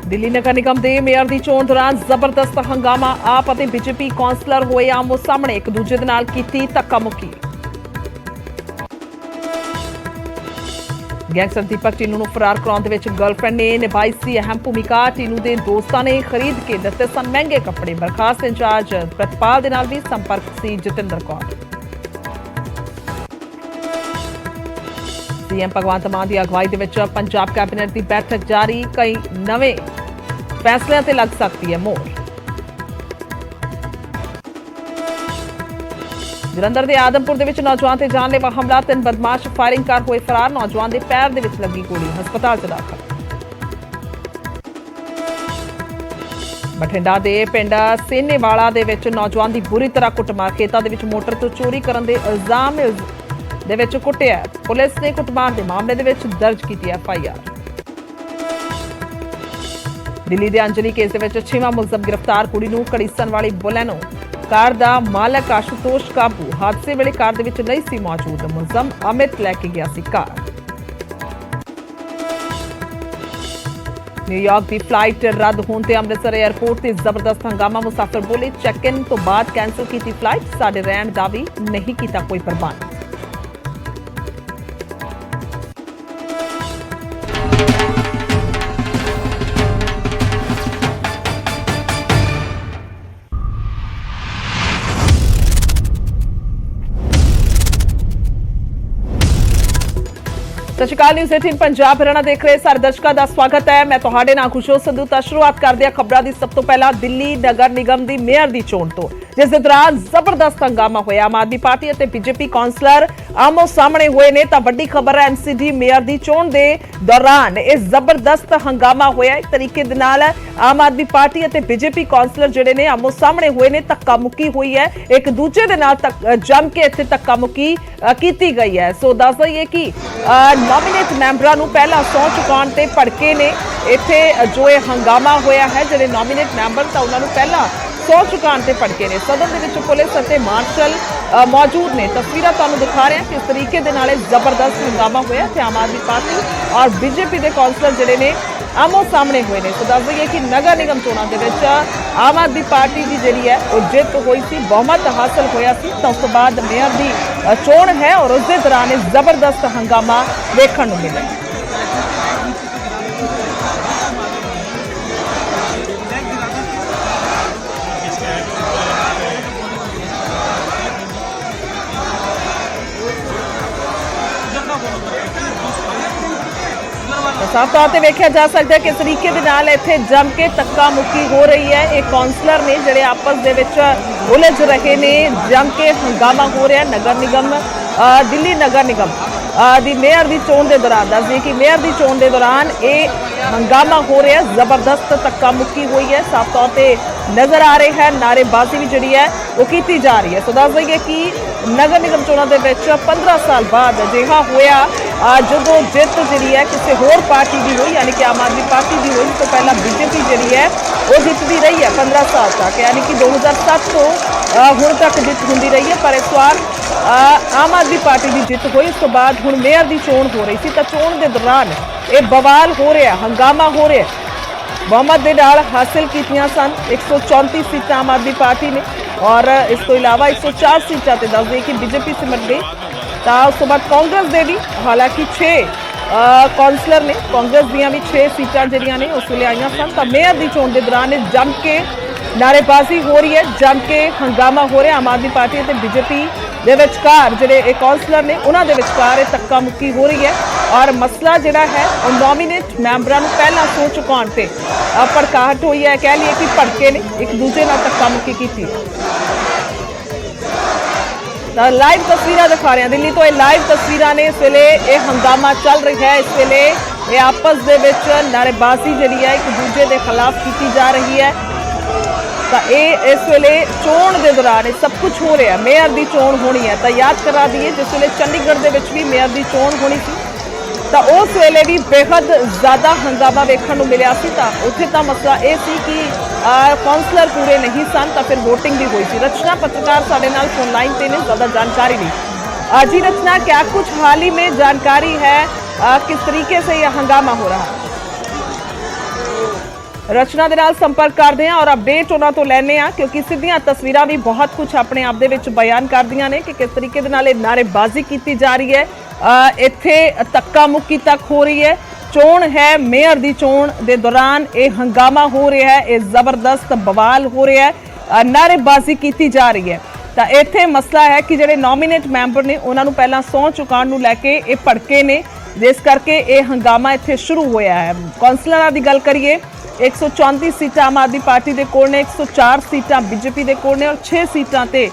दिल्ली नगर निगम के मेयर की चोण दौरान जबरदस्त हंगामा। आप और बीजेपी कौंसलर होए आमो सामने एक दूजे दे नाल कीती धक्का मुक्की। गैंगस्टर दीपक टीनू नूं फरार कराउण दे विच गर्लफ्रेंड ने निभाई सी अहम भूमिका। टीनू के दोस्तां ने खरीद के दित्ते सन महंगे कपड़े। बर्खास्त इंचार्ज प्रतिपाल दे नाल भी संपर्क सी जतिंदर कौर। सीएम भगवंत मान की अगवाई दे विच पंजाब कैबिनेट की बैठक जारी। कई नवे फैसलों से लग सकती है मोहर। जलंधर के आदमपुर के नौजवान से जानलेवा हमला। 3 बदमाश फायरिंग कर हुए फरार। नौजवान के पैर के विच लगी गोली, हस्पताल च दाखल। बठिंडा के पिंड सेनेवाला दे विच नौजवान की बुरी तरह कुटमार। खेतों के विच मोटर तो चोरी करने के इल्जाम दे विच कुटिया। पुलिस ने कुटमार के मामले दे विच दर्ज की FIR। दिल्ली के अंजलि केस दे विच 6वां मुलजम गिरफ्तार। कुड़ी नूं घड़ीसन वाली बोलेनो कार दा मालक आशुतोष काबू। हादसे वेले कार दे विच नहीं सी मौजूद। मुलजम अमित लैके गया सी कार। न्यूयॉर्क की फ्लाइट रद्द होने ते अमृतसर एयरपोर्ट से जबरदस्त हंगामा। मुसाफिर बोले चैक इन तो बाद कैंसल की फ्लाइट। साडे रहण दा भी नहीं किया कोई प्रबंध। सत श्री अकाल। न्यूज़ 18 पंजाब हरियाणा देख रहे सारे दर्शकों का स्वागत है। मैं तुहाडे नाल खुशो संधू। तो शुरुआत करते हैं खबरों की। सब तो पहला दिल्ली नगर निगम की मेयर की चोण तो, जिस दे दौरान जबरदस्त हंगामा होया। आम आदमी पार्टी और बीजेपी कौंसलर आमो सामने हुए ने। तो वड्डी खबर है NCD मेयर की चोण के दौरान यह जबरदस्त हंगामा होया। एक तरीके दे नाल आम आदमी पार्टी और बीजेपी कौंसलर जिहड़े ने आमो सामने हुए ने। धक्का मुक्की हुई है, एक दूजे दे नाल जम के इत्थे धक्का मुक्की की गई है। सो दस दईए कि नॉमिनेट मैंबरां नूं पहला सौं चुकाउण ते भड़के ने। इत्थे जो ये हंगामा होया है, जिहड़े नॉमिनेट मैंबर तां उन्हां नूं पहला सौं चुकाउण ते भड़के ने। सदन दे विच पुलिस अते मार्शल मौजूद ने। तस्वीरां तुहानूं दिखा रहे हैं किस तरीके दे नाल जबरदस्त हंगामा होया। ते आम आदमी पार्टी और बीजेपी के कौंसलर जिहड़े ने आमो सामने हुए ने। तो दस दईए कि नगर निगम चोणां दे विच आम आदमी पार्टी की जिहड़ी है वो जित हुई सी, बहुमत हासिल होया सी। तो उस तो बाद मेयर की चोण है और उस दे दौरान जबरदस्त हंगामा देखण नूं मिलिਆ। साफ तौर पर वेख्या जा सकता है किस तरीके के नाल इत्थे जम के धक्का मुक्की हो रही है। एक कौंसलर ने जिहड़े आपस दे विच उलझ रहे ने, जम के हंगामा हो रहा है। नगर निगम दिल्ली नगर निगम दी मेयर की चोण के दौरान दस दी कि मेयर की चोण के दौरान ये हंगामा हो रहा है। जबरदस्त धक्का मुक्की हुई है, साफ तौर पर नजर आ रही है। नारेबाजी भी जिहड़ी है वो की जा रही है। सो दस दईए कि नगर निगम चोणों के विच 15 साल बाद अजिहा होया जो जित जी है किसी होर पार्टी की हुई, यानी कि आम आदमी पार्टी की हुई। तो पहला बीजेपी जी है वो जितती रही है 15 साल तक, यानी कि 2007 तो हुण तक जित होंदी रही है। पर इस बार आम आदमी पार्टी की जित हुई। उस तो बाद हुण मेयर की चोण हो रही थी। तो चोण के दौरान ये बवाल हो रहा, हंगामा हो रहा। बहुमत के नाल हासिल कीतियां सन 134 सीटां आम आदमी पार्टी ने और इस तो इलावा 104 सीटां ते दस दे कि बीजेपी सिमट गई। तो उस तो बाद कांग्रेस दे भी हालांकि 6 कौंसलर ने, कांग्रेस दियां भी 6 सीटां जिहड़ियां ने उस वेले आईयां सन। तो मेयर की चोण के दौरान जम के नारेबाजी हो रही है, जम के हंगामा हो रहा। आम आदमी पार्टी और बीजेपी दे विचकार जिहड़े कौंसलर ने उन्हां दे विचकार धक्का मुक्की हो रही है और मसला जिहड़ा है वो नॉमिनेट मैंबरां नूं पहला सौं चुकाउण ते भड़काहट हुई है। कह लीए कि भड़के ने, एक दूजे नाल धक्का मुक्की की। लाइव तस्वीर दिखा रहे हैं दिल्ली तो, ये लाइव तस्वीर ने। इस वेले ये हंगामा चल रही है। इस वेले ये आपस दे विच नारेबाजी जिहड़ी है एक दूजे के खिलाफ की जा रही है। तो ये इस वेले चोण के दौरान सब कुछ हो रहा है। मेयर की चोण होनी है। तो याद करा दीए जिस वेले चंडीगढ़ के भी मेयर की चोण होनी थी तो उस वेले भी बेहद ज़्यादा हंगामा वेखण नूं मिलिया सी। तो उत्थे तो मसला ये सी कि कौंसलर पूरे नहीं सन। तो फिर वोटिंग भी हुई थी। रचना पत्रकार साडे नाल फोन लाइन पे ने, ज़्यादा जानकारी नहीं। जी रचना, क्या कुछ हाल ही में जानकारी है किस तरीके से यह हंगामा हो रहा है? ਰਚਨਾ ਦੇ ਨਾਲ ਸੰਪਰਕ ਕਰਦੇ ਹਾਂ ਔਰ ਅਪਡੇਟ ਉਹਨਾਂ ਤੋਂ ਲੈਣੇ ਆ, ਕਿਉਂਕਿ ਸਿੱਧੀਆਂ ਤਸਵੀਰਾਂ ਵੀ ਬਹੁਤ ਕੁਝ ਆਪਣੇ ਆਪ ਦੇ ਵਿੱਚ ਬਿਆਨ ਕਰਦੀਆਂ ਨੇ ਕਿ ਕਿਸ ਤਰੀਕੇ ਦੇ ਨਾਲ ਇਹ ਨਾਅਰੇਬਾਜ਼ੀ ਕੀਤੀ ਜਾ ਰਹੀ ਹੈ। ਇੱਥੇ ਧੱਕਾ ਮੁੱਕੀ ਤੱਕ ਹੋ ਰਹੀ ਹੈ। ਚੋਣ ਹੈ, ਮੇਅਰ ਦੀ ਚੋਣ ਦੇ ਦੌਰਾਨ ਇਹ ਹੰਗਾਮਾ ਹੋ ਰਿਹਾ ਹੈ, ਇਹ ਜ਼ਬਰਦਸਤ ਬਵਾਲ ਹੋ ਰਿਹਾ ਹੈ, ਨਾਅਰੇਬਾਜ਼ੀ ਕੀਤੀ ਜਾ ਰਹੀ ਹੈ। ਤਾਂ ਇੱਥੇ ਮਸਲਾ ਹੈ ਕਿ ਜਿਹੜੇ ਨੋਮੀਨੇਟ ਮੈਂਬਰ ਨੇ ਉਹਨਾਂ ਨੂੰ ਪਹਿਲਾਂ ਸਹੁੰ ਚੁਕਾਉਣ ਨੂੰ ਲੈ ਕੇ ਇਹ ਭੜਕੇ ਨੇ, ਜਿਸ ਕਰਕੇ ਇਹ ਹੰਗਾਮਾ ਇੱਥੇ ਸ਼ੁਰੂ ਹੋਇਆ ਹੈ। ਕੌਂਸਲਰਾਂ ਦੀ ਗੱਲ ਕਰੀਏ, 134 ਸੀਟਾਂ ਆਮ ਆਦਮੀ ਪਾਰਟੀ ਦੇ ਕੋਲ ਨੇ, 104 ਸੀਟਾਂ ਬੀਜੇਪੀ ਦੇ ਕੋਲ ਨੇ ਔਰ 6 ਸੀਟਾਂ ਤੇ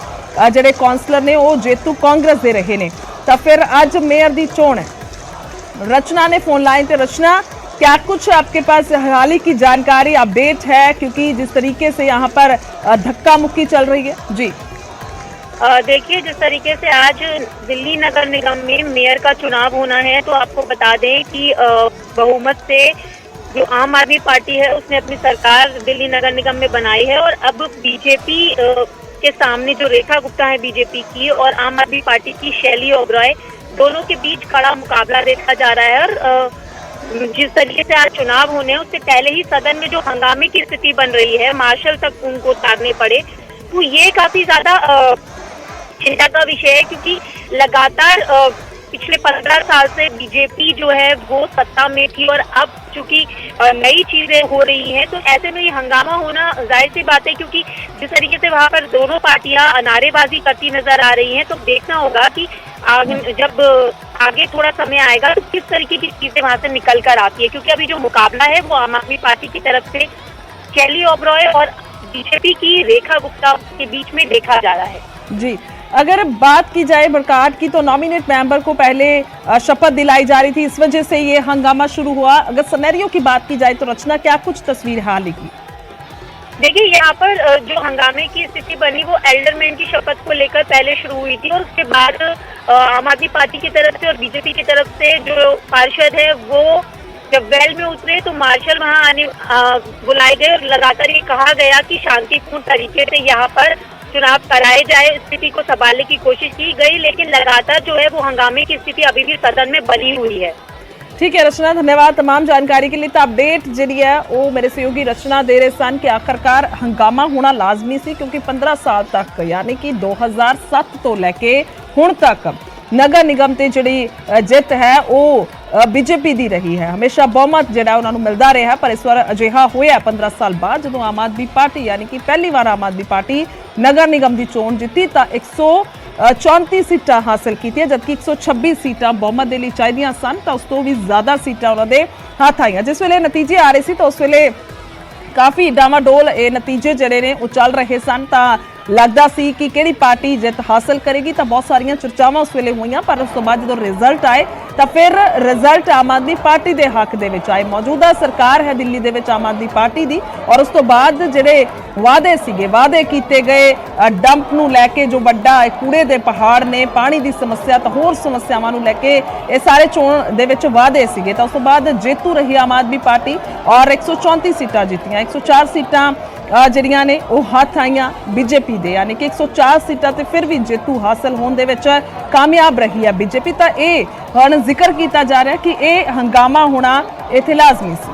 ਜਿਹੜੇ ਕੌਂਸਲਰ ਨੇ ਉਹ ਜੇਤੂ ਕਾਂਗਰਸ ਦੇ ਰਹੇ ਨੇ। ਤਾਂ ਫਿਰ ਅੱਜ ਮੇयर ਦੀ ਚੋਣ है। रचना ने फोन लाइन पे। रचना, क्या कुछ आपके पास हाल ही की जानकारी अपडेट है, क्योंकि जिस तरीके से यहाँ पर धक्का मुक्की चल रही है? जी देखिए, जिस तरीके से आज दिल्ली नगर निगम में मेयर का चुनाव होना है, तो आपको बता दें कि बहुमत से जो आम आदमी पार्टी है उसने अपनी सरकार दिल्ली नगर निगम में बनाई है और अब बीजेपी के सामने जो रेखा गुप्ता है बीजेपी की और आम आदमी पार्टी की शैली ओबरॉय, दोनों के बीच कड़ा मुकाबला देखा जा रहा है। और जिस तरीके से आज चुनाव होने हैं उससे पहले ही सदन में जो हंगामे की स्थिति बन रही है, मार्शल तक उनको उतारने पड़े, तो ये काफी ज्यादा चिंता का विषय है, क्योंकि लगातार पिछले 15 साल से बीजेपी जो है वो सत्ता में थी और अब चूंकि नई चीजें हो रही हैं, तो ऐसे में ये हंगामा होना जाहिर सी बात है, क्योंकि जिस तरीके से वहां पर दोनों पार्टियां नारेबाजी करती नजर आ रही हैं, तो देखना होगा कि जब आगे थोड़ा समय आएगा तो किस तरीके की चीजें वहां से निकल कर आती है, क्योंकि अभी जो मुकाबला है वो आम आदमी पार्टी की तरफ से शैली ओबरॉय और बीजेपी की रेखा गुप्ता के बीच में देखा जा रहा है। जी, अगर बात की जाए बरकाट की, तो नॉमिनेट मेंबर को पहले शपथ दिलाई जा रही थी, इस वजह से ये हंगामा शुरू हुआ। अगर सिनेरियो की बात की जाए तो रचना, क्या कुछ तस्वीर हाल की? देखिए, यहाँ पर जो हंगामे की स्थिति बनी वो एल्डरमैन की शपथ को लेकर पहले शुरू हुई थी और उसके बाद आम आदमी पार्टी की तरफ से और बीजेपी की तरफ से जो पार्षद है वो जब वेल में उतरे तो मार्शल वहां आने बुलाए गए और लगातार ये कहा गया कि शांतिपूर्ण तरीके से यहाँ पर चुनाव कराए जाए, स्थिति को संभालने की कोशिश की गई, लेकिन लगातार जो है वो हंगामे की स्थिति अभी भी सदन में बनी हुई है। ठीक है रचना, धन्यवाद तमाम जानकारी के लिए। तो अपडेट जी है वो मेरे सहयोगी रचना दे रहे सन कि आखिरकार हंगामा होना लाजमी सी, क्योंकि 15 साल तक यानी कि 2007 तो लैके हुण तक नगर निगम ते जिहड़ी जित है वो बीजेपी दी रही है। हमेशा बहुमत जिहड़ा उन्हां नूं मिलदा रहा है, पर इस बार अजिहा होया 15 साल बाद जदों आम आदमी पार्टी यानी कि पहली बार आम आदमी पार्टी नगर निगम की चोण जीती तो 134 सीटां हासिल की, जबकि 126 सीटां बहुमत दे लई चाहीदियां सन, तो उस तो भी ज़्यादा सीटां उन्हां दे हत्थ आईयां। जिस वेले नतीजे आ रहे सी तो उस वेले काफ़ी डावाडोल ये नतीजे जिहड़े ने वो चल रहे सन, तो लगता सी कि किहड़ी पार्टी जित हासिल करेगी, तो बहुत सारियां चर्चावां उस वेले होईयां, पर उस तो बाद जो रिजल्ट आए तो फिर रिजल्ट आम आदमी पार्टी के हक दे विच आए। मौजूदा सरकार है दिल्ली दे विच आम आदमी पार्टी दी, और उस तो बाद जिहड़े वादे सीगे, वादे कीते गए डंप नूं लैके जो वड्डा कूड़े दे पहाड़ ने, पानी की समस्या तो होर समस्यावां नूं लैके ये सारे चोण दे विच वादे सीगे, तो उस तो बाद जेतू रही आम आदमी पार्टी और 134 सीटां जीतियां। 104 सीटां ਜਿਹੜੀਆਂ ਨੇ ਉਹ ਹੱਥ ਆਈਆਂ बीजेपी ਦੇ, यानी कि 104 सीटां ਤੇ फिर भी जेतू हासिल होने ਦੇ ਵਿੱਚ कामयाब रही है बीजेपी। ਤਾਂ ਇਹ ਹੁਣ ਜ਼ਿਕਰ ਕੀਤਾ ਜਾ ਰਿਹਾ ਕਿ ਇਹ ਹੰਗਾਮਾ ਹੋਣਾ ਇੱਥੇ ਲਾਜ਼ਮੀ ਸੀ।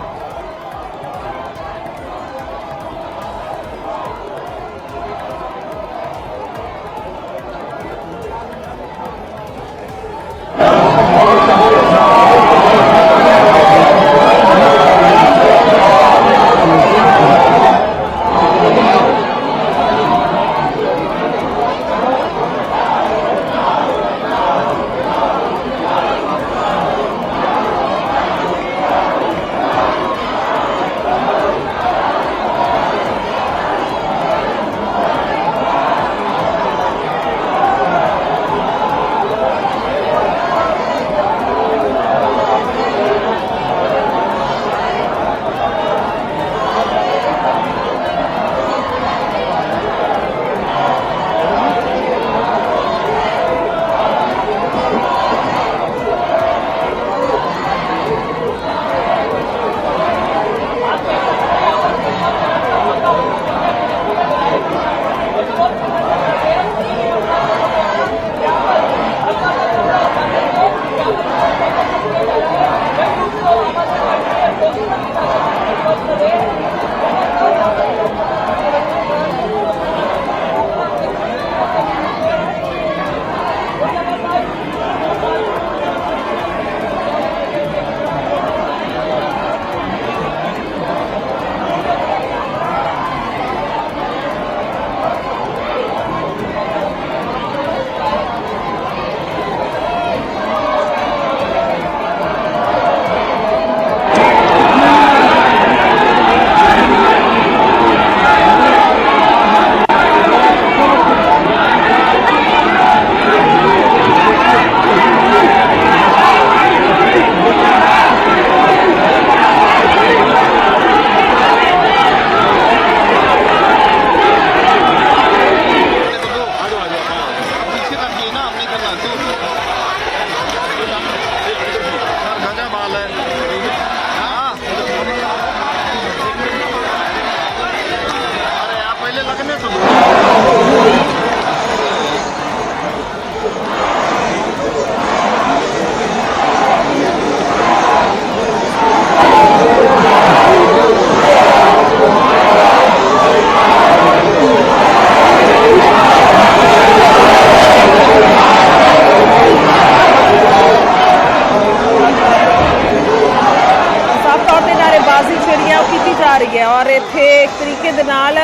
जा रही है और इत्थे एक तरीके दे नाल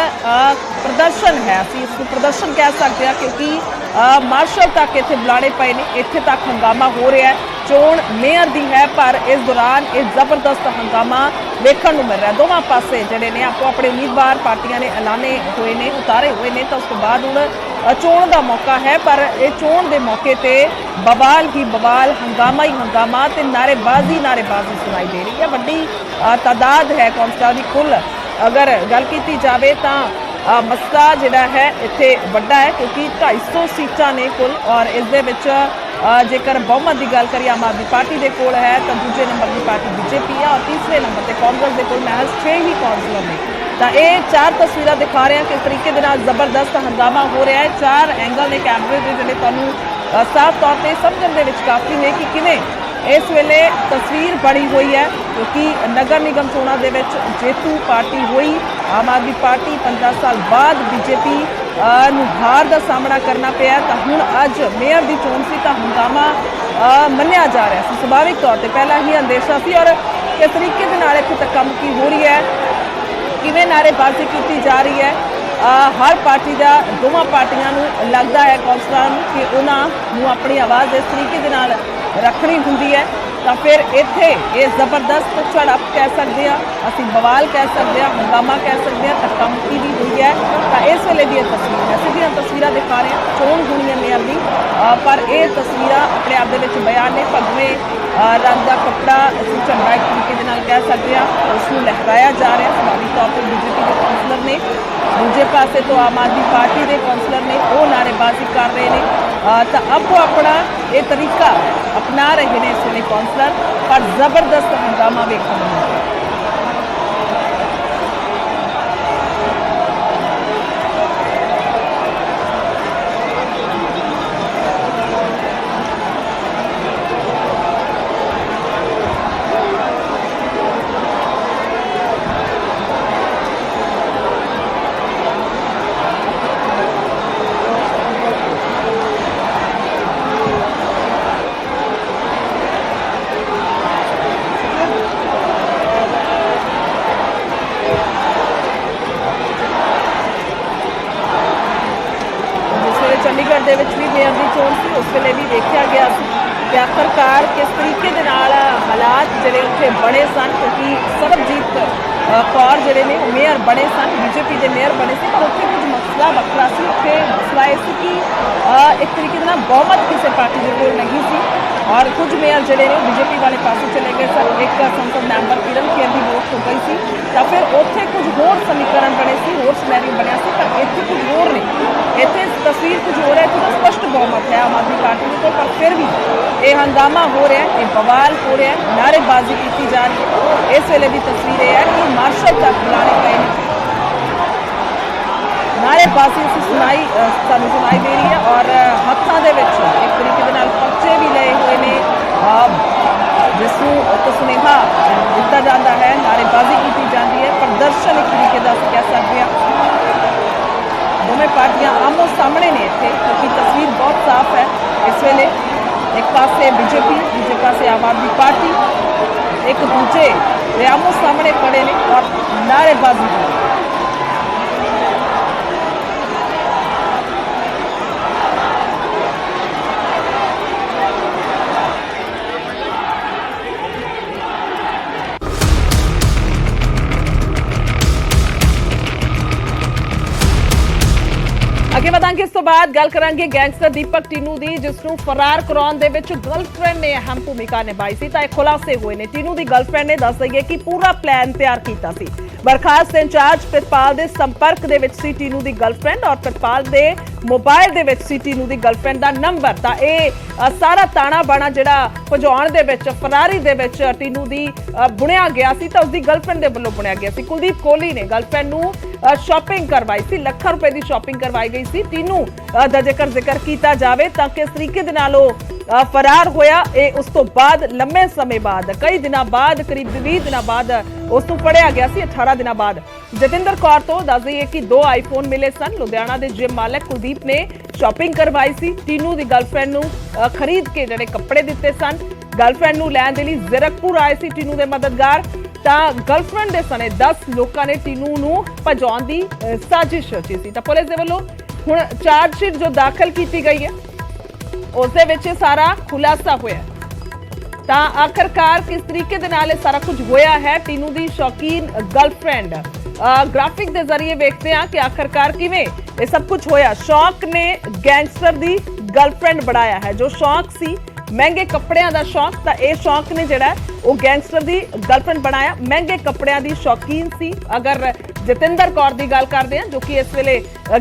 प्रदर्शन है, असीं इसनूं प्रदर्शन कह सकते हैं क्योंकि मार्शल तक इत्थे बुलाने पे ने, इत्थे तक हंगामा हो रहा है। चोण मेयर दी है पर इस दौरान एक जबरदस्त हंगामा देखने को मिल रहा है। दोवां पासे जिहड़े ने आपो अपने उम्मीदवार पार्टियां ने ऐलाने हुए ने, उतारे हुए ने, तो उस तो बाद हुण चोण का मौका है पर ये चोण के मौके ते बवाल ही बवाल, हंगामा ही हंगामा ते नारेबाजी सुनाई दे रही है। वड्डी तादाद है कौंसलर की, कुल अगर गल की जाए तो मसला जिहड़ा है इत्थे वड्डा है क्योंकि 250 सीटां ने कुल और इस दे विच जेकर बहुमत की गल करिए आम आदमी पार्टी के कोल है तो दूजे नंबर की पार्टी बीजेपी है और तीसरे नंबर पर कांग्रेस के कोल महज 6 ही काउंसलर ने। तो ये 4 तस्वीर दिखा रहे हैं किस तरीके के नाल जबरदस्त हंगामा हो रहा है। 4 एंगल ने कैमरे के जिहड़े तुहानूं साफ तौर पर समझण दे विच काफ़ी ने कि किवें इस वेले तस्वीर बनी हुई है क्योंकि नगर निगम चोणों के जेतू पार्टी हुई आम आदमी पार्टी 15 साल बाद बीजेपी हार का सामना करना पाया। तो हुण अज मेयर की चोण सी तो हंगामा मन्निया जा रहा है। सुभाविक तौर पर पहला ही अंदेशा सी और किस तरीके के नाल इत्थे धक्का मुक्की हो रही है, किवें नारेबाजी की जा रही है। हर पार्टी का दोवां पार्टियां नूं लगता है कौंसलर कि उन्होंने अपनी आवाज़ इस तरीके के नाल रखनी हुंदी है तो फिर इत्थे ये जबरदस्त झड़प कह सकते हैं, असीं बवाल कह सकते हैं, हंगामा कह सकते हैं, धक्का मुक्की भी हुई है। तो इस वेले दी तस्वीर है, सीधियां तस्वीर दिखा रहे हैं चोण होनी है मेयर की पर यह तस्वीर अपने आप दे विच बयान ने। भगवें रंग का कपड़ा असीं झंडा एक तरीके दे नाल कह सकते हैं उसनूं लहराया जा रहा है। स्वाभाविक तौर पर बीजेपी के कौंसलर ने, दूजे पासे तो आम आदमी पार्टी के कौंसलर ने वो नारेबाजी कर रहे हैं तो आपो अपना ये तरीका अपना रहे हैं इस वे कौंसलर पर जबरदस्त हंगामा वेखने को मिल रहा है। चंडीगढ़ के भी मेयर की चोण सी उस वेले भी देखा गया कि आखिरकार किस तरीके के नाल हालात जिहड़े उत्थे बने सन क्योंकि सरबजीत कौर जिहड़े ने मेयर बने सन, बीजेपी के मेयर बने थे पर उत्थे कुछ मसला वखरा सी। उत्थे मसला यह सी कि एक तरीके के नाल बहुमत किसी पार्टी के कोल नहीं सी और कुछ मेयर जिहड़े ने बीजेपी वाले पासे चले गए सर। एक संसद मैंबर किरण खेर की वोट हो गई सी तो फिर उत्थे कुछ होर समीकरण बने सी, होर सिनेरियो बनिया सी पर इत्थे कुछ होर नहीं। इत्थे तस्वीर कुछ हो रहा है, कुछ स्पष्ट बहुमत है आम आदमी पार्टी के पर फिर भी ये हंगामा हो रहा है, ये बवाल हो रहा है, नारेबाजी की जा रही है। इस वेले की तस्वीर यह है कि मार्शल तक बुलाने पे नारेबाजी सानू सुनाई दे रही है और हत्थों के एक तरीके के नाल पर्चे भी लए हुए ने जिसनूं एक सुनेहा दिता जाता है, नारेबाजी की जाती है, प्रदर्शन एक तरीके का कह सकते हैं। दोवें पार्टियां आमो सामने ने इत्थे क्योंकि तस्वीर बहुत साफ है इस वेले। एक पासे बीजेपी, दूजे पासे आम आदमी पार्टी एक दूजे दे आमो सामने खड़े ने और नारेबाजी हो रही है। अगे वधांगे इस तो बाद गल करांगे गैंगस्टर दीपक टीनू दी जिसनूं फरार कराउण दे विच गर्लफ्रेंड ने अहम भूमिका निभाई सी। तां खुलासे हुए ने टीनू दी गर्लफ्रेंड ने दस दईए कि पूरा प्लान तैयार कीता सी। बर्खास्त इंचार्ज प्रितपाल दे संपर्क दे विच सी टीनू दी गर्लफ्रेंड और प्रितपाल दे मोबाइल दे विच सी टीनू दी गर्लफ्रेंड दा नंबर। तां इह सारा ताना बाना जिहड़ा भजाउण दे विच फरारी दे विच टीनू दी बुनिया गया सी तां उसदी गर्लफ्रेंड दे वल्लों बुनिया गया सी। कुलदीप कोहली ने गर्लफ्रेंड नूं शॉपिंग करवाई सी, लाखां रुपए की शॉपिंग करवाई गई सी। टीनू दा जेकर जिक्र किया जाए तो किस तरीके दे नाल फरार होया उस तो बाद लंबे समय बाद कई दिनों बाद करीब 20 दिनों बाद उसनूं फड़िया गया सी। 18 दिनों बाद जतिंदर कौर तो दस दईए कि 2 आईफोन मिले सन। लुधियाना के जिम मालिक कुलदीप ने शॉपिंग करवाई सी। टीनू की गर्लफ्रेंड नूं खरीद के जिहड़े कपड़े दिते सन। गर्लफ्रेंड नूं लैण दे लई ज़ीरकपुर आए सी टीनू के मददगार ਤਾਂ ਗਰਲਫ੍ਰੈਂਡ ਦੇ ਸਣੇ 10 ਲੋਕਾਂ ਨੇ ਟੀਨੂ ਨੂੰ ਭਜਾਉਣ ਦੀ ਸਾਜ਼ਿਸ਼ ਰਚੀ ਸੀ। ਤਾਂ ਪੁਲਿਸ ਦੇ ਵੱਲੋਂ ਹੁਣ ਚਾਰਜ ਸ਼ੀਟ ਜੋ ਦਾਖਲ ਕੀਤੀ ਗਈ ਹੈ ਉਸ ਦੇ ਵਿੱਚ ਸਾਰਾ ਖੁਲਾਸਾ ਹੋਇਆ। ਤਾਂ ਆਖਰਕਾਰ ਕਿਸ ਤਰੀਕੇ ਦੇ ਨਾਲ ਇਹ ਸਾਰਾ ਕੁਝ ਹੋਇਆ ਹੈ, ਟੀਨੂ ਦੀ ਸ਼ੌਕੀਨ ਗਰਲਫ੍ਰੈਂਡ ਗ੍ਰਾਫਿਕ ਦੇ ਜ਼ਰੀਏ ਵੇਖਦੇ ਹਾਂ ਕਿ ਆਖਰਕਾਰ ਕਿਵੇਂ ਇਹ ਸਭ ਕੁਝ ਹੋਇਆ। ਸ਼ੌਕ ਨੇ ਗੈਂਗਸਟਰ ਦੀ ਗਰਲਫ੍ਰੈਂਡ ਬਣਾਇਆ ਹੈ। ਜੋ ਸ਼ੌਕ ਸੀ ਮਹਿੰਗੇ ਕੱਪੜਿਆਂ ਦਾ ਸ਼ੌਕ, ਤਾਂ ਇਹ ਸ਼ੌਕ ਨੇ ਜਿਹੜਾ ਉਹ ਗੈਂਗਸਟਰ ਦੀ ਗਰਲਫ੍ਰੈਂਡ ਬਣਾਇਆ। ਮਹਿੰਗੇ ਕੱਪੜਿਆਂ ਦੀ ਸ਼ੌਕੀਨ ਸੀ। ਅਗਰ ਜਤਿੰਦਰ ਕੌਰ ਦੀ ਗੱਲ ਕਰਦੇ ਹਾਂ ਜੋ ਕਿ ਇਸ ਵੇਲੇ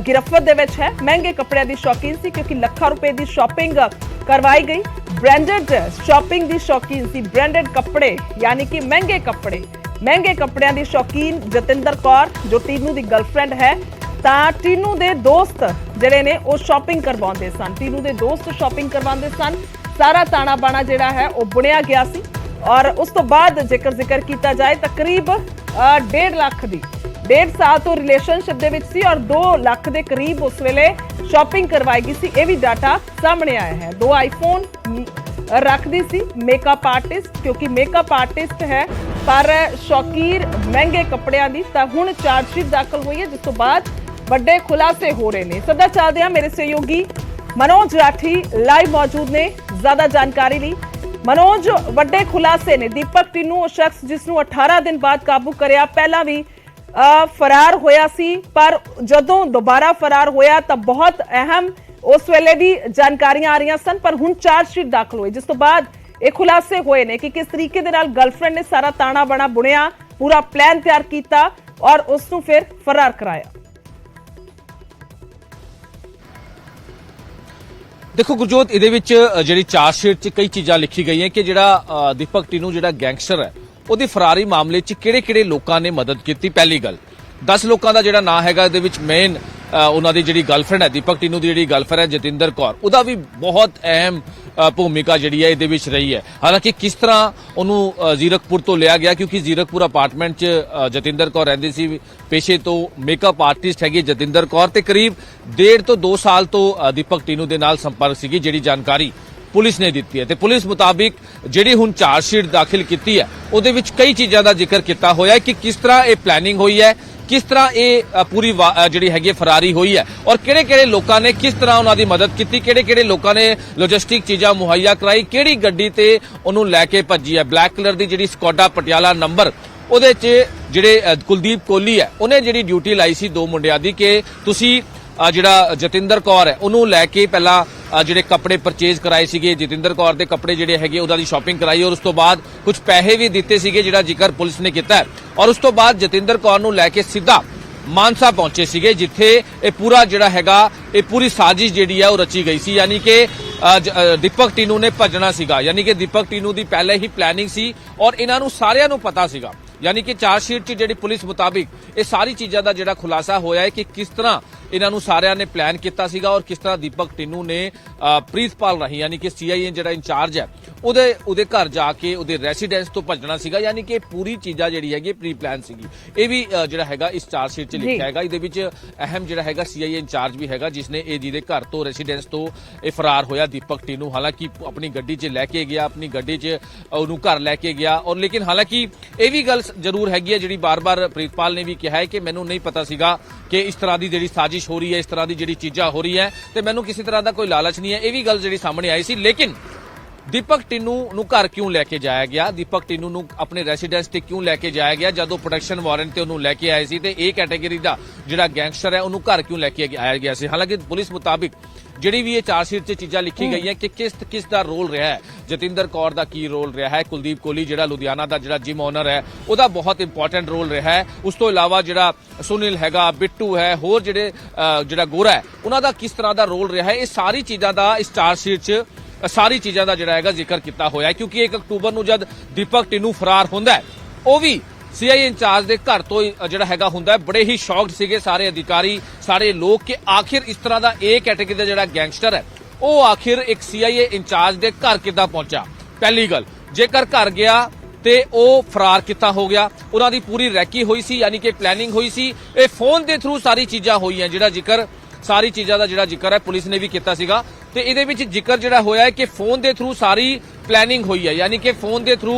ਗਿਰਫਤ ਦੇ ਵਿੱਚ ਹੈ, ਮਹਿੰਗੇ ਕੱਪੜਿਆਂ ਦੀ ਸ਼ੌਕੀਨ ਸੀ ਕਿਉਂਕਿ ਲੱਖਾਂ ਰੁਪਏ ਦੀ ਸ਼ਾਪਿੰਗ ਕਰਵਾਈ ਗਈ। ब्रांडेड शॉपिंग की शौकीन सी, ब्रांडेड कपड़े यानी कि महंगे कपड़ियां की शौकीन जतिंदर कौर जो टीनू की गर्लफ्रेंड है। तां टीनू दे दोस्त जिहड़े ने वो शॉपिंग करवाउंदे सन, टीनू दे दोस्त शॉपिंग करवाउंदे सन। सारा ताना बाना जिहड़ा है वो बुनिया गया सी और उस तो बाद जेकर जिक्र किया जाए तो करीब 1.5 लाख दी 1.5 साल तो रिलेशनशिप दे विच सी और 2 लाख के करीब उस वेले शॉपिंग करवाई गई सी। यह भी डाटा सामने आया है। 2 आईफोन रखती सी मेकअप आर्टिस्ट, क्योंकि मेकअप आर्टिस्ट है पर शौकीर महंगे कपड़ियां दी। तां हुण चार्जशीट दाखल हुई है जिस तो बाद बड़े खुलासे हो रहे हैं। सदा चलते हैं मेरे सहयोगी मनोज राठी लाइव मौजूद ने, ज्यादा जानकारी ली। मनोज, बड़े खुलासे ने। दीपक टीनू वो शख्स जिसनों 18 दिन बाद काबू करया, पहला भी फरार होया सी पर जदों दोबारा फरार होया तो बहुत अहम उस वेले भी जानकारियां आ रही सन, पर हुण चार्जशीट दाखल हुई जिस तो बाद ये खुलासे होए ने कि किस तरीके दे नाल गर्लफ्रेंड ने सारा ताना बाना बुनिया, पूरा प्लान तैयार किया और उसनूं फिर फरार कराया। देखो गुरजोत, इहदे विच जिहड़ी चार्जशीट च कई चीज़ां लिखी गई कि जिहड़ा दीपक टीनू जिहड़ा गैंगस्टर है ਉਹਦੀ ਫਰਾਰੀ ਮਾਮਲੇ 'ਚ ਕਿਹੜੇ-ਕਿਹੜੇ ਲੋਕਾਂ ਨੇ ਮਦਦ ਕੀਤੀ। ਪਹਿਲੀ ਗੱਲ 10 ਲੋਕਾਂ ਦਾ ਜਿਹੜਾ ਨਾਂ ਹੈਗਾ ਇਹਦੇ ਵਿੱਚ ਮੇਨ ਉਹਨਾਂ ਦੀ ਜਿਹੜੀ ਗਰਲਫ੍ਰੈਂਡ ਹੈ ਦੀਪਕ ਟੀਨੂ ਦੀ ਜਿਹੜੀ ਗਰਲਫ੍ਰੈਂਡ ਹੈ ਜਤਿੰਦਰ ਕੌਰ, ਉਹਦਾ ਵੀ ਬਹੁਤ ਅਹਿਮ ਭੂਮਿਕਾ ਜਿਹੜੀ ਹੈ ਇਹਦੇ ਵਿੱਚ ਰਹੀ ਹੈ। ਹਾਲਾਂਕਿ ਕਿਸ ਤਰ੍ਹਾਂ ਉਹਨੂੰ ਜ਼ੀਰਕਪੁਰ ਤੋਂ ਲਿਆ ਗਿਆ, ਕਿਉਂਕਿ ਜ਼ੀਰਕਪੁਰ ਅਪਾਰਟਮੈਂਟ 'ਚ ਜਤਿੰਦਰ ਕੌਰ ਰਹਿੰਦੀ ਸੀ। ਪੇਸ਼ੇ ਤੋਂ ਮੇਕਅਪ ਆਰਟਿਸਟ ਹੈਗੀ ਜਤਿੰਦਰ ਕੌਰ ਤੇ ਕਰੀਬ 1.5 ਤੋਂ 2 ਸਾਲ ਤੋਂ ਦੀਪਕ ਟੀਨੂ ਦੇ ਨਾਲ ਸੰਪਰਕ ਸੀਗੀ, ਜਿਹੜੀ ਜਾਣਕਾਰੀ पुलिस ने दी है। तो पुलिस मुताबिक जिहड़ी हुण चार्जशीट दाखिल की है उहदे विच कई चीज़ों का जिक्र किया होया कि किस तरह ये प्लैनिंग हुई है, किस तरह ये पूरी जिहड़ी हैगी फरारी हुई है और किहड़े-किहड़े लोगों ने किस तरह उन्हां दी मदद की, किहड़े-किहड़े लोगों ने लॉजिस्टिक चीज़ां मुहैया कराई, किहड़ी गड्डी ते उहनूं लैके भज्जी है। ब्लैक कलर की जिहड़ी स्कॉडा पटियाला नंबर ਉਹਦੇ 'ਚ ਜਿਹੜੇ ਕੁਲਦੀਪ ਕੋਹਲੀ ਹੈ ਉਹਨੇ ਜਿਹੜੀ ਡਿਊਟੀ ਲਾਈ ਸੀ 2 ਮੁੰਡਿਆਂ ਦੀ ਕਿ ਤੁਸੀਂ ਜਿਹੜਾ ਜਤਿੰਦਰ ਕੌਰ ਹੈ ਉਹਨੂੰ ਲੈ ਕੇ ਪਹਿਲਾਂ ਜਿਹੜੇ ਕੱਪੜੇ ਪਰਚੇਜ਼ ਕਰਾਏ ਸੀਗੇ, ਜਤਿੰਦਰ ਕੌਰ ਦੇ ਕੱਪੜੇ ਜਿਹੜੇ ਹੈਗੇ ਉਹਦਾ ਦੀ ਸ਼ਾਪਿੰਗ ਕਰਾਈ ਔਰ ਉਸ ਤੋਂ ਬਾਅਦ ਕੁਝ ਪੈਸੇ ਵੀ ਦਿੱਤੇ ਸੀਗੇ, ਜਿਹੜਾ ਜ਼ਿਕਰ ਪੁਲਿਸ ਨੇ ਕੀਤਾ ਹੈ। ਔਰ ਉਸ ਤੋਂ ਬਾਅਦ ਜਤਿੰਦਰ ਕੌਰ ਨੂੰ ਲੈ ਕੇ ਸਿੱਧਾ ਮਾਨਸਾ ਪਹੁੰਚੇ ਸੀਗੇ ਜਿੱਥੇ ਇਹ ਪੂਰਾ ਜਿਹੜਾ ਹੈਗਾ ਇਹ ਪੂਰੀ ਸਾਜ਼ਿਸ਼ ਜਿਹੜੀ ਹੈ ਉਹ ਰਚੀ ਗਈ ਸੀ। ਯਾਨੀ ਕਿ ਦੀਪਕ ਟੀਨੂ ਨੇ ਭੱਜਣਾ ਸੀਗਾ, ਯਾਨੀ ਕਿ ਦੀਪਕ ਟੀਨੂ ਦੀ ਪਹਿਲੇ ਹੀ ਪਲੈਨਿੰਗ ਸੀ ਔਰ ਇਹਨਾਂ ਨੂੰ ਸਾਰਿਆਂ ਨੂੰ ਪਤਾ ਸੀਗਾ। यानी कि चार्जशीट च जिहड़ी पुलिस मुताबिक ये सारी चीज़ों का जिहड़ा खुलासा होया है कि किस तरह इन्हों सारिया ने प्लान किया सीगा और किस तरह दीपक टीनू ने प्रीतपाल राही यानी कि CIA जिहड़ा इंचार्ज है उहदे घर जाके उहदे रेसीडेंस तो भजना सीगा। यानी कि पूरी चीज़ा जिहड़ी हैगी प्री प्लान सीगी। ये भी जिहड़ा हैगा इस चार्जशीट च लिखा हैगा। इहदे विच अहम जिहड़ा हैगा CIA इंचार्ज भी हैगा जिसने ये जिहदे घर तो रेसीडेंस तो ये फरार होया दीपक टीनू। हालांकि अपनी गड्डी च लैके गया, अपनी गड्डी च उहनूं घर लैके गया और लेकिन हालांकि ये भी गल जरूर हैगी है जिहड़ी बार बार प्रीतपाल ने भी कहा है कि मैनू नहीं पता सीगा कि इस तरह की जिहड़ी साजिश हो रही है, इस तरह की जिहड़ी चीज़ां हो रही है तो मैनू किसी तरह का कोई लालच नहीं है। ये भी गल जिहड़ी सामने आई सी। लेकिन दीपक टीनू नूं घर क्यों लैके जाया गया, दीपक टीनू नूं अपने रेसीडेंस ते क्यों लैके जाया गया जदों प्रोटेक्शन वारंट ते उहनूं लैके आए सी ते ए कैटेगरी दा जिहड़ा गैंगस्टर है उहनूं घर क्यों लैके आया गया सी। हालांकि पुलिस मुताबिक जिहड़ी भी ये चार्जशीट च चीज़ां लिखी गई हैं कि किस दा रोल रहा है, जतिंदर कौर दा की रोल रहा है, कुलदीप कोहली जिहड़ा लुधियाना दा जिहड़ा जिम ओनर है उहदा बहुत इंपॉर्टेंट रोल रहा है, उस तो इलावा जिहड़ा सुनील हैगा, बिट्टू है, होर जिहड़ा गोरा है उन्हां दा किस तरह दा रोल रहा है, ये सारी चीज़ां दा इस चार्जशीट च सारी चीज़ों का जिहड़ा हैगा जिक्र किया होया है। क्योंकि 1 अक्तूबर नूं जद दीपक टीनू फरार हुंदा है वो भी CIA इंचार्ज के घर तो जिहड़ा हैगा हुंदा है। बड़े ही शॉक्ड सीगे सारे अधिकारी, सारे लोग कि आखिर इस तरह का ए कैटेगरी का जिहड़ा गैंगस्टर है वो आखिर एक CIA इंचार्ज के घर किद्दां पहुंचा। पहली गल जेकर घर गया ते ओ फरार कितना हो गया, उन्हां दी पूरी रैकी हुई सी यानी कि प्लैनिंग हुई सी। ये फोन के थ्रू सारी चीज़ां होई हैं, जिहड़ा जिक्र सारी चीज़ों का जिहड़ा जिक्र है पुलिस ने भी किया सीगा ते इहदे विच जिक्र जिहड़ा होया है कि फोन के थ्रू सारी प्लैनिंग हुई है। यानी कि फोन के थ्रू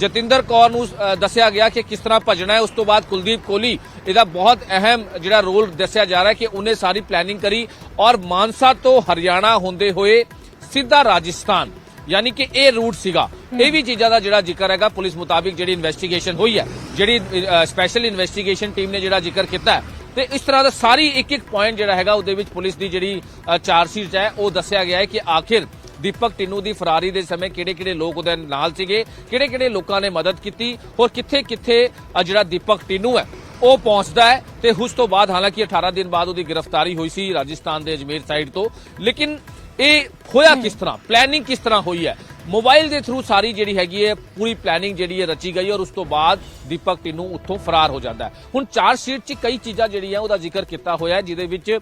ਜਤਿੰਦਰ ਕੌਰ ਨੂੰ ਦੱਸਿਆ ਗਿਆ ਕਿ ਕਿਸ ਤਰ੍ਹਾਂ ਭੱਜਣਾ ਹੈ। ਉਸ ਤੋਂ ਬਾਅਦ ਕੁਲਦੀਪ ਕੋਹਲੀ ਇਹਦਾ ਬਹੁਤ ਅਹਿਮ ਜਿਹੜਾ ਰੋਲ ਦੱਸਿਆ ਜਾ ਰਿਹਾ ਹੈ ਕਿ ਉਹਨੇ ਸਾਰੀ ਪਲੈਨਿੰਗ ਕਰੀ ਔਰ ਮਾਨਸਾ ਤੋਂ ਹਰਿਆਣਾ ਹੁੰਦੇ ਹੋਏ ਸਿੱਧਾ ਰਾਜਸਥਾਨ, ਯਾਨੀ ਕਿ ਇਹ ਰੂਟ ਸੀਗਾ। ਇਹ ਵੀ ਚੀਜ਼ਾਂ ਦਾ ਜਿਹੜਾ ਜ਼ਿਕਰ ਹੈਗਾ ਪੁਲਿਸ ਮੁਤਾਬਿਕ ਜਿਹੜੀ ਇਨਵੈਸਟੀਗੇਸ਼ਨ ਹੋਈ ਹੈ, ਜਿਹੜੀ ਸਪੈਸ਼ਲ ਇਨਵੈਸਟੀਗੇਸ਼ਨ ਟੀਮ ਨੇ ਜਿਹੜਾ ਜ਼ਿਕਰ ਕੀਤਾ ਹੈ, ਤੇ ਇਸ ਤਰ੍ਹਾਂ ਦਾ ਸਾਰੀ ਇੱਕ ਪੁਆਇੰਟ ਜਿਹੜਾ ਹੈਗਾ ਉਹਦੇ ਵਿੱਚ ਪੁਲਿਸ ਦੀ ਜਿਹੜੀ ਚਾਰਜਸ਼ੀਟ ਹੈ ਉਹ ਦੱਸਿਆ ਗਿਆ ਹੈ ਕਿ ਆਖਿਰ ਦੀਪਕ ਟਿੰਨੂ ਦੀ ਫਰਾਰੀ ਦੇ ਸਮੇਂ ਕਿਹੜੇ-ਕਿਹੜੇ ਲੋਕ ਉਹਦੇ ਨਾਲ ਸੀਗੇ, ਕਿਹੜੇ-ਕਿਹੜੇ ਲੋਕਾਂ ਨੇ ਮਦਦ ਕੀਤੀ ਔਰ ਕਿੱਥੇ-ਕਿੱਥੇ ਜਿਹੜਾ ਦੀਪਕ ਟਿੰਨੂ ਹੈ ਉਹ ਪਹੁੰਚਦਾ ਹੈ। ਤੇ ਉਸ ਤੋਂ ਬਾਅਦ ਹਾਲਾਂਕਿ 18 ਦਿਨ ਬਾਅਦ ਉਹਦੀ ਗ੍ਰਿਫਤਾਰੀ ਹੋਈ ਸੀ ਰਾਜਸਥਾਨ ਦੇ ਅਜਮੇਰ ਸਾਈਡ ਤੋਂ, ਲੇਕਿਨ ਇਹ ਹੋਇਆ ਕਿਸ ਤਰ੍ਹਾਂ, ਪਲੈਨਿੰਗ ਕਿਸ ਤਰ੍ਹਾਂ ਹੋਈ ਹੈ, ਮੋਬਾਈਲ ਦੇ ਥਰੂ ਸਾਰੀ ਜਿਹੜੀ ਹੈਗੀ ਹੈ ਪੂਰੀ ਪਲੈਨਿੰਗ ਜਿਹੜੀ ਹੈ ਰਚੀ ਗਈ ਔਰ ਉਸ ਤੋਂ ਬਾਅਦ ਦੀਪਕ ਟਿੰਨੂ ਉੱਥੋਂ ਫਰਾਰ ਹੋ ਜਾਂਦਾ ਹੈ। ਹੁਣ ਚਾਰਜਸ਼ੀਟ 'ਚ ਕਈ ਚੀਜ਼ਾਂ ਜਿਹੜੀਆਂ ਉਹਦਾ ਜ਼ਿਕਰ ਕੀਤਾ ਹੋਇਆ ਹੈ, ਜਿਹਦੇ ਵਿੱਚ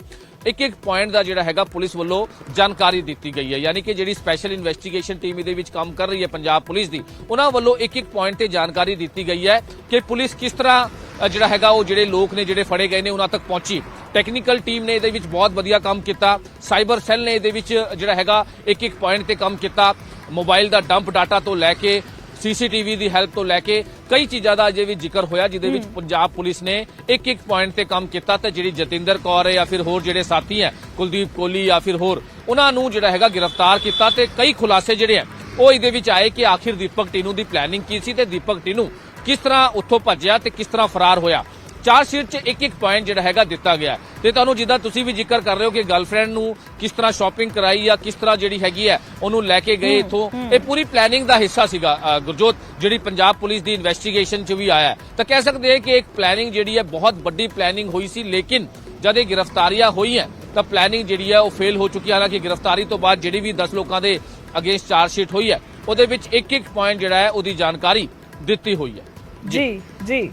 ਇੱਕ ਪੁਆਇੰਟ ਦਾ ਜਿਹੜਾ ਹੈਗਾ ਪੁਲਿਸ ਵੱਲੋਂ ਜਾਣਕਾਰੀ ਦਿੱਤੀ ਗਈ ਹੈ, ਯਾਨੀ ਕਿ ਜਿਹੜੀ ਸਪੈਸ਼ਲ ਇਨਵੈਸਟੀਗੇਸ਼ਨ ਟੀਮ ਇਹਦੇ ਵਿੱਚ ਕੰਮ ਕਰ ਰਹੀ ਹੈ ਪੰਜਾਬ ਪੁਲਿਸ ਦੀ, ਉਹਨਾਂ ਵੱਲੋਂ ਇੱਕ ਪੁਆਇੰਟ ਤੇ ਜਾਣਕਾਰੀ ਦਿੱਤੀ ਗਈ ਹੈ ਕਿ ਪੁਲਿਸ ਕਿਸ ਤਰ੍ਹਾਂ ਜਿਹੜਾ ਹੈਗਾ ਉਹ ਜਿਹੜੇ ਲੋਕ ਨੇ ਜਿਹੜੇ ਫੜੇ ਗਏ ਨੇ ਉਹਨਾਂ ਤੱਕ ਪਹੁੰਚੀ। ਟੈਕਨੀਕਲ ਟੀਮ ਨੇ ਇਹਦੇ ਵਿੱਚ ਬਹੁਤ ਵਧੀਆ ਕੰਮ ਕੀਤਾ, ਸਾਈਬਰ ਸੈੱਲ ਨੇ ਇਹਦੇ ਵਿੱਚ ਜਿਹੜਾ ਹੈਗਾ ਇੱਕ ਪੁਆਇੰਟ ਤੇ ਕੰਮ ਕੀਤਾ, ਮੋਬਾਈਲ ਦਾ ਡੰਪ ਡਾਟਾ ਤੋਂ ਲੈ ਕੇ ਸੀਸੀਟੀਵੀ ਦੀ ਹੈਲਪ ਤੋਂ ਲੈ ਕੇ ਕਈ ਚੀਜ਼ਾਂ ਦਾ ਅਜੇ ਵੀ ਜ਼ਿਕਰ ਹੋਇਆ, ਜਿਹਦੇ ਵਿੱਚ ਪੰਜਾਬ ਪੁਲਿਸ ਨੇ ਇੱਕ ਪੁਆਇੰਟ ਤੇ ਕੰਮ ਕੀਤਾ। ਤੇ ਜਿਹੜੀ ਜਤਿੰਦਰ ਕੌਰ ਹੈ ਜਾਂ ਫਿਰ ਹੋਰ ਜਿਹੜੇ ਸਾਥੀ ਹੈ ਕੁਲਦੀਪ ਕੋਹਲੀ ਜਾਂ ਫਿਰ ਹੋਰ, ਉਹਨਾਂ ਨੂੰ ਜਿਹੜਾ ਹੈਗਾ ਗ੍ਰਿਫਤਾਰ ਕੀਤਾ ਤੇ ਕਈ ਖੁਲਾਸੇ ਜਿਹੜੇ ਆ ਉਹ ਇਹਦੇ ਵਿੱਚ ਆਏ ਕਿ ਆਖਿਰ ਦੀਪਕ ਟਿੰਨੂ ਦੀ ਪਲੈਨਿੰਗ ਕੀ ਸੀ ਤੇ ਦੀਪਕ ਟਿੰਨੂ ਕਿਸ ਤਰ੍ਹਾਂ ਉੱਥੋਂ ਭੱਜਿਆ ਤੇ ਕਿਸ ਤਰ੍ਹਾਂ ਫਰਾਰ ਹੋਇਆ। ਚਾਰਜਸ਼ੀਟ 'ਚ ਇੱਕ ਪੁਆਇੰਟ ਜਿਹੜਾ ਹੈਗਾ ਦਿੱਤਾ ਗਿਆ ਤੇ ਤੁਹਾਨੂੰ ਜਿੱਦਾਂ ਤੁਸੀਂ ਵੀ ਜ਼ਿਕਰ ਕਰ ਰਹੇ ਹੋ ਕਿ ਗਰਲਫ੍ਰੈਂਡ ਨੂੰ ਕਿਸ ਤਰ੍ਹਾਂ ਸ਼ਾਪਿੰਗ ਕਰਾਈ ਜਾਂ ਕਿਸ ਤਰ੍ਹਾਂ ਜਿਹੜੀ ਹੈਗੀ ਹੈ ਉਹਨੂੰ ਲੈ ਕੇ ਗਏ ਇੱਥੋਂ, ਇਹ ਪੂਰੀ ਪਲੈਨਿੰਗ ਦਾ ਹਿੱਸਾ ਸੀਗਾ ਗੁਰਜੋਤ, ਜਿਹੜੀ ਪੰਜਾਬ ਪੁਲਿਸ ਦੀ ਇਨਵੈਸਟੀਗੇਸ਼ਨ 'ਚ ਵੀ ਆਇਆ। ਤਾਂ ਕਹਿ ਸਕਦੇ ਹਾਂ ਕਿ ਇੱਕ ਪਲੈਨਿੰਗ ਜਿਹੜੀ ਹੈ ਬਹੁਤ ਵੱਡੀ ਪਲੈਨਿੰਗ ਹੋਈ ਸੀ, ਲੇਕਿਨ ਜਦ ਇਹ ਗ੍ਰਿਫਤਾਰੀਆਂ ਹੋਈਆਂ ਤਾਂ ਪਲੈਨਿੰਗ ਜਿਹੜੀ ਹੈ ਉਹ ਫੇਲ ਹੋ ਚੁੱਕੀ ਹੈ। ਹਾਲਾਂਕਿ ਗ੍ਰਿਫਤਾਰੀ ਤੋਂ ਬਾਅਦ ਜਿਹੜੀ ਵੀ 10 ਲੋਕਾਂ ਦੇ ਅਗੇਂਸਟ ਚਾਰਜਸ਼ੀਟ ਹੋਈ ਹੈ ਉਹਦੇ ਵਿੱਚ ਇੱਕ ਪੁਆਇੰਟ ਜਿਹੜਾ ਹੈ ਉਹਦੀ ਜਾਣਕਾਰੀ ਦਿੱਤੀ ਹੋਈ ਹੈ। ਜੀ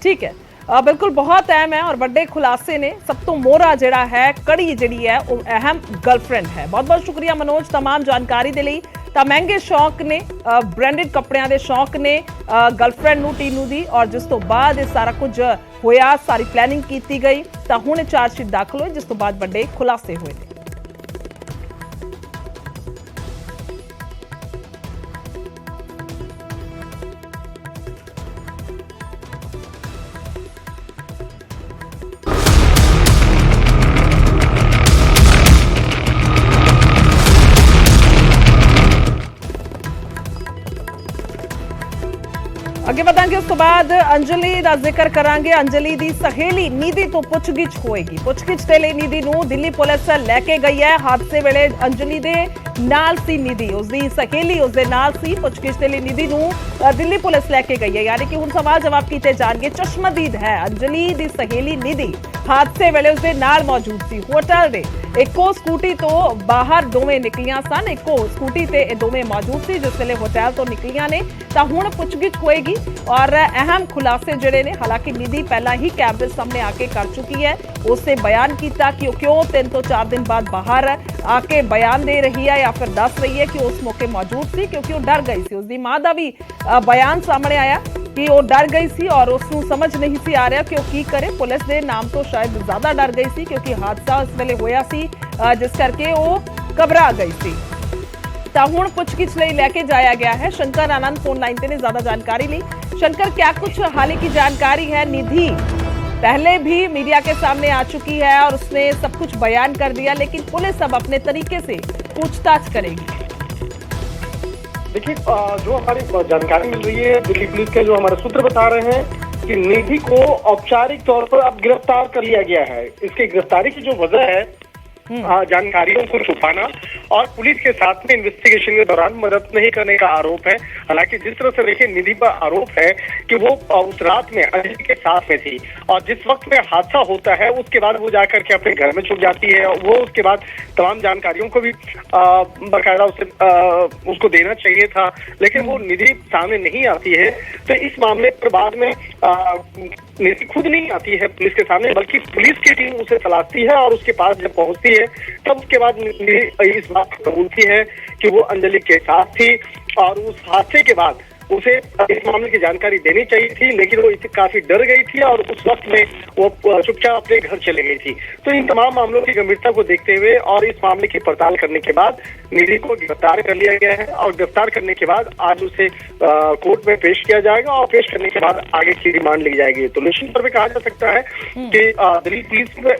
ਠੀਕ ਹੈ, ਬਿਲकुल बहुत अहम है और बड़े खुलासे ने। सब तो मोहरा जिहड़ा है कड़ी जिहड़ी है वो अहम गर्लफ्रेंड है। बहुत बहुत शुक्रिया मनोज तमाम जानकारी दे लई। तां महंगे शौक ने, ब्रांडेड कपड़ियां दे शौक ने गर्लफ्रेंड नूं टीनू दी, और जिस तो बाद ये सारा कुछ होया, सारी प्लैनिंग कीती गई तां हुण चार्जशीट दाखल होई, जिस तो बाद बड़े खुलासे होए ने। ਅੱਗੇ ਵਧਾਂਗੇ, ਉਸ ਤੋਂ ਬਾਅਦ ਅੰਜਲੀ ਦਾ ਜ਼ਿਕਰ ਕਰਾਂਗੇ। ਅੰਜਲੀ ਦੀ ਸਹੇਲੀ ਨਿਧੀ ਤੋਂ ਪੁੱਛਗਿੱਛ ਹੋਏਗੀ। ਪੁੱਛਗਿੱਛ ਦੇ ਲਈ ਨਿਧੀ ਨੂੰ ਦਿੱਲੀ ਪੁਲਿਸ ਲੈ ਕੇ ਗਈ ਹੈ। ਹਾਦਸੇ ਵੇਲੇ ਅੰਜਲੀ ਦੇ ਨਾਲ ਸੀ ਨਿਧੀ, ਉਸਦੀ ਸਹੇਲੀ ਉਸਦੇ ਨਾਲ ਸੀ। ਪੁੱਛਗਿੱਛ ਦੇ ਲਈ ਨਿਧੀ ਨੂੰ ਦਿੱਲੀ ਪੁਲਿਸ ਲੈ ਕੇ ਗਈ ਹੈ, ਯਾਨੀ ਕਿ ਹੁਣ ਸਵਾਲ ਜਵਾਬ ਕੀਤੇ ਜਾਣਗੇ। ਚਸ਼ਮਦੀਦ ਹੈ ਅੰਜਲੀ ਦੀ ਸਹੇਲੀ ਨਿਧੀ, ਹਾਦਸੇ ਵੇਲੇ ਉਸਦੇ ਨਾਲ ਮੌਜੂਦ ਸੀ। ਹੋਟਲ ਦੇ ਇੱਕੋ ਸਕੂਟੀ ਤੋਂ ਬਾਹਰ ਦੋਵੇਂ ਨਿਕਲੀਆਂ ਸਨ, ਇੱਕੋ ਸਕੂਟੀ ਤੇ ਇਹ ਦੋਵੇਂ ਮੌਜੂਦ ਸੀ ਜਿਸ ਵੇਲੇ ਹੋਟਲ ਤੋਂ ਨਿਕਲੀਆਂ ਨੇ। ਤਾਂ ਹੁਣ ਪੁੱਛਗਿੱਛ ਹੋਏਗੀ और अहम खुलासे जिहड़े ने, हालांकि निधि पहला ही कैमरे सामने आके कर चुकी है। उसने बयान किया कि क्यों 3 ਤੋਂ 4 दिन बाद बाहर आके बयान दे रही है या फिर दस रही है कि उस मौके मौजूद सी क्योंकि वो डर गई सी। उसकी मां का भी बयान सामने आया कि वो डर गई सी और उसनू समझ नहीं सी आ रहा कि वो की करे। पुलिस के नाम तो शायद ज्यादा डर गई सी क्योंकि हादसा उस वेले होया सी, जिस करके वो घबरा गई सी। ਤਾਂ ਹੁਣ ਪੁੱਛਗਿੱਛ ਲਈ ਲੈ ਕੇ ਜਾਇਆ ਗਿਆ है। शंकर आनंद फोन लाइन पे ने ज्यादा जानकारी ली। शंकर, क्या कुछ हाल की जानकारी है? निधि पहले भी मीडिया के सामने आ चुकी है और उसने सब कुछ बयान कर दिया, लेकिन पुलिस अब अपने तरीके से पूछताछ करेगी। देखिए, जो हमारी जानकारी मिल रही है दिल्ली पुलिस के जो हमारे सूत्र बता रहे हैं कि निधि को औपचारिक तौर पर अब गिरफ्तार कर लिया गया है। इसकी गिरफ्तारी की जो वजह है जानकारियों को छुपाना और पुलिस के साथ में इन्वेस्टिगेशन के दौरान मदद नहीं करने का आरोप है। हालांकि जिस तरह से देखिए निधि पर आरोप है कि वो उस रात में अंजलि के साथ में थी और जिस वक्त में हादसा होता है उसके बाद वो जाकर के अपने घर में छुप जाती है। वो उसके बाद तमाम जानकारियों को भी बाकायदा उसको देना चाहिए था, लेकिन वो निधि सामने नहीं आती है। तो इस मामले पर बाद में निधि खुद नहीं आती है पुलिस के सामने, बल्कि पुलिस की टीम उसे तलाशती है और उसके पास जब पहुंचती है तब उसके बाद निधि इस बात को कबूलती है कि वो अंजलि के साथ थी और उस हादसे के बाद उसे इस मामले की जानकारी देनी चाहिए थी, लेकिन वो इससे काफी डर गई थी और उस वक्त में वो चुपचाप अपने घर चले गई थी। तो इन तमाम मामलों की गंभीरता को देखते हुए और इस मामले की पड़ताल करने के बाद निधि को गिरफ्तार कर लिया गया है और गिरफ्तार करने के बाद आज उसे कोर्ट में पेश किया जाएगा और पेश करने के बाद आगे की रिमांड ली जाएगी। तो निश्चित तौर पर कहा जा सकता है कि दिल्ली पुलिस में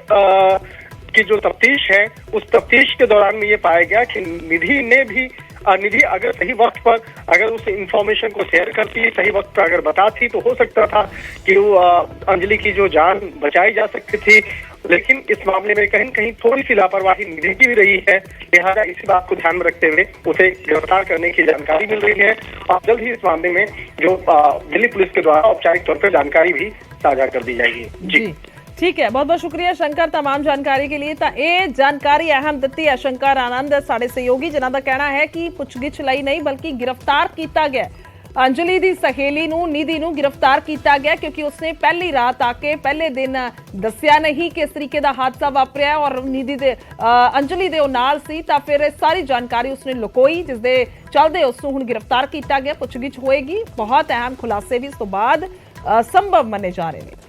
की जो तफ्तीश है, उस तफ्तीश के दौरान में ये पाया गया कि निधि अगर सही वक्त पर अगर उस इंफॉर्मेशन को शेयर करती, सही वक्त पर अगर बताती, तो हो सकता था कि वो अंजलि की जो जान बचाई जा सकती थी। लेकिन इस मामले में कहीं कहीं थोड़ी सी लापरवाही निधि की भी रही है, लिहाजा इसी बात को ध्यान में रखते हुए उसे गिरफ्तार करने की जानकारी मिल रही है और जल्द ही इस मामले में जो दिल्ली पुलिस के द्वारा औपचारिक तौर पर जानकारी भी साझा कर दी जाएगी। जी ठीक है, बहुत बहुत शुक्रिया शंकर तमाम जानकारी के लिए। ਤਾਂ ਇਹ ਜਾਣਕਾਰੀ ਅਹਿਮ ਦਿੱਤੀ ਹੈ ਸ਼ੰਕਰ ਆਨੰਦ ਸਾਡੇ ਸਹਿਯੋਗੀ, ਜਿਨ੍ਹਾਂ ਦਾ ਕਹਿਣਾ ਹੈ ਕਿ ਪੁੱਛਗਿੱਛ ਲਈ ਨਹੀਂ ਬਲਕਿ गिरफ्तार ਕੀਤਾ ਗਿਆ अंजलि ਦੀ ਸਹੇਲੀ ਨੂੰ ਨਿਧੀ ਨੂੰ गिरफ्तार ਕੀਤਾ ਗਿਆ ਕਿਉਂਕਿ ਉਸਨੇ ਪਹਿਲੀ ਰਾਤ ਆ ਕੇ ਪਹਿਲੇ ਦਿਨ ਦੱਸਿਆ ਨਹੀਂ ਕਿ ਇਸ ਤਰੀਕੇ ਦਾ ਹਾਦਸਾ ਵਾਪਰਿਆ ਔਰ ਨਿਧੀ ਦੇ अंजलि ਦੇ ਉਹ ਨਾਲ ਸੀ, ਤਾਂ ਫਿਰ ਇਹ ਸਾਰੀ ਜਾਣਕਾਰੀ ਉਸਨੇ ਲੁਕੋਈ, ਜਿਸ ਦੇ ਚੱਲਦੇ ਉਸ ਨੂੰ ਹੁਣ गिरफ्तार ਕੀਤਾ ਗਿਆ। ਪੁੱਛਗਿੱਛ ਹੋਏਗੀ, ਬਹੁਤ ਅਹਿਮ ਖੁਲਾਸੇ ਵੀ ਇਸ ਤੋਂ ਬਾਅਦ ਸੰਭਵ ਮੰਨੇ ਜਾ ਰਹੇ ਨੇ।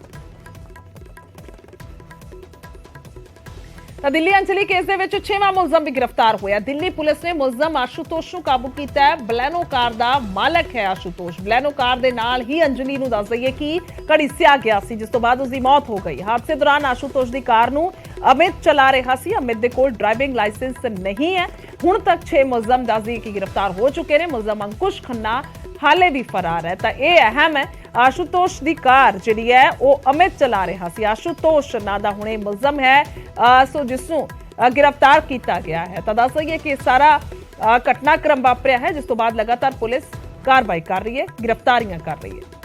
ਤਾਂ ਦਿੱਲੀ ਅੰਜਲੀ ਕੇਸ ਦੇ ਵਿੱਚ 6ਵਾਂ ਮੁਲਜ਼ਮ ਵੀ ਗ੍ਰਿਫਤਾਰ ਹੋਇਆ। ਦਿੱਲੀ ਪੁਲਿਸ ਨੇ ਮੁਲਜ਼ਮ ਆਸ਼ੂਤੋਸ਼ ਨੂੰ ਕਾਬੂ ਕੀਤਾ ਹੈ। ਬਲੈਨੋ ਕਾਰ ਦਾ ਮਾਲਕ ਹੈ ਆਸ਼ੂਤੋਸ਼। ਬਲੈਨੋ ਕਾਰ ਦੇ ਨਾਲ ਹੀ ਅੰਜਲੀ ਨੂੰ ਦੱਸ ਦਈਏ ਕਿ ਘੜੀਸਿਆ ਗਿਆ ਸੀ, ਜਿਸ ਤੋਂ ਬਾਅਦ ਉਸ ਦੀ ਮੌਤ ਹੋ ਗਈ। ਹਾਦਸੇ ਦੌਰਾਨ ਆਸ਼ੂਤੋਸ਼ ਦੀ ਕਾਰ ਨੂੰ ਅਮਿਤ ਚਲਾ ਰਿਹਾ ਸੀ। ਅਮਿਤ ਦੇ ਕੋਲ ਡਰਾਈਵਿੰਗ ਲਾਇਸੈਂਸ ਨਹੀਂ ਹੈ। ਹੁਣ ਤੱਕ 6 ਮੁਲਜ਼ਮ ਦੱਸ ਦਈਏ ਕਿ ਗ੍ਰਿਫਤਾਰ ਹੋ ਚੁੱਕੇ ਨੇ। ਮੁਲਜ਼ਮ ਅੰਕੁਸ਼ ਖੰਨਾ ਹਾਲੇ ਵੀ ਫਰਾਰ ਹੈ। ਤਾਂ ਇਹ ਅਹਿਮ ਹੈ, ਆਸ਼ੂਤੋਸ਼ ਦੀ ਕਾਰ ਜਿਹੜੀ ਹੈ ਉਹ ਅਮਿਤ ਚਲਾ ਰਿਹਾ ਸੀ। ਆਸ਼ੂਤੋਸ਼ ਨਾਂ ਦਾ ਹੁਣੇ ਮੁਲਜ਼ਮ ਹੈ ਸੋ ਜਿਸ ਨੂੰ ਗ੍ਰਿਫਤਾਰ ਕੀਤਾ ਗਿਆ ਹੈ। ਤਾਂ ਦੱਸ ਦਈਏ ਕਿ ਸਾਰਾ ਘਟਨਾਕ੍ਰਮ ਵਾਪਰਿਆ ਹੈ, ਜਿਸ ਤੋਂ ਬਾਅਦ ਲਗਾਤਾਰ ਪੁਲਿਸ ਕਾਰਵਾਈ ਕਰ ਰਹੀ ਹੈ, ਗ੍ਰਿਫਤਾਰੀਆਂ ਕਰ ਰਹੀ ਹੈ।